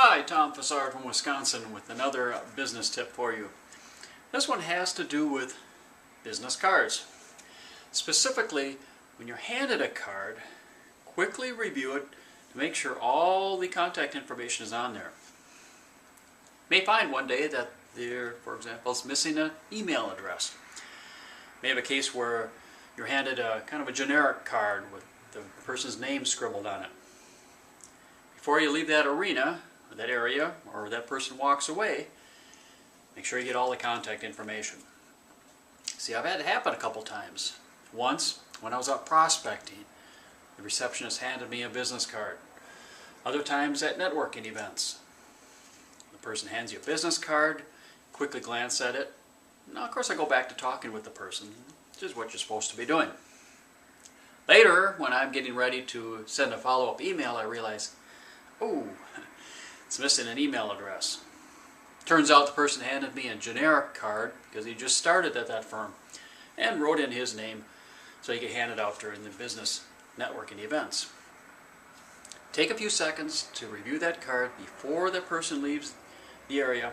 Hi, Tom Fassard from Wisconsin with another business tip for you. This one has to do with business cards. Specifically, when you're handed a card, quickly review it to make sure all the contact information is on there. You may find one day that there, for example, is missing an email address. You may have a case where you're handed a kind of a generic card with the person's name scribbled on it. Before you leave that arena, or that area, or that person walks away, make sure you get all the contact information. See, I've had it happen a couple times. Once, when I was out prospecting, the receptionist handed me a business card. Other times at networking events. The person hands you a business card, quickly glance at it. Now, of course, I go back to talking with the person, which is what you're supposed to be doing. Later, when I'm getting ready to send a follow-up email, I realize, oh, it's missing an email address. Turns out the person handed me a generic card because he just started at that firm and wrote in his name so he could hand it out during the business networking events. Take a few seconds to review that card before the person leaves the area.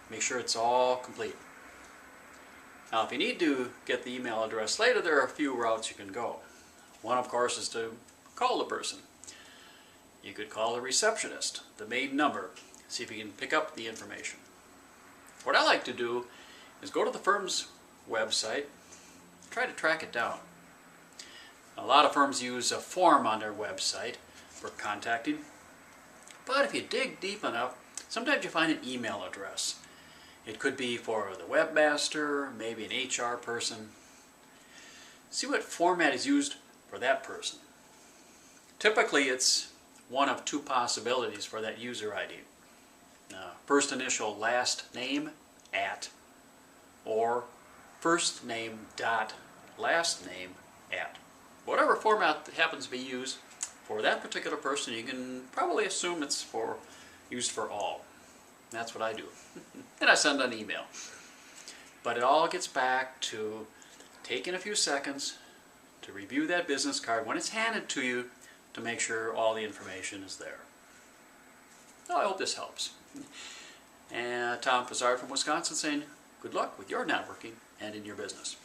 Make sure it's all complete. Now, if you need to get the email address later, there are a few routes you can go. One, of course, is to call the person. You could call the receptionist, the main number, see if you can pick up the information. What I like to do is go to the firm's website, try to track it down. A lot of firms use a form on their website for contacting, but if you dig deep enough, sometimes you find an email address. It could be for the webmaster, maybe an HR person. See what format is used for that person. Typically, it's one of two possibilities for that user ID. First initial last name @ or first name dot last name @. Whatever format that happens to be used for that particular person, you can probably assume it's used for all. That's what I do. And I send an email. But it all gets back to taking a few seconds to review that business card when it's handed to you to make sure all the information is there. I hope this helps. And Tom Fassard from Wisconsin saying good luck with your networking and in your business.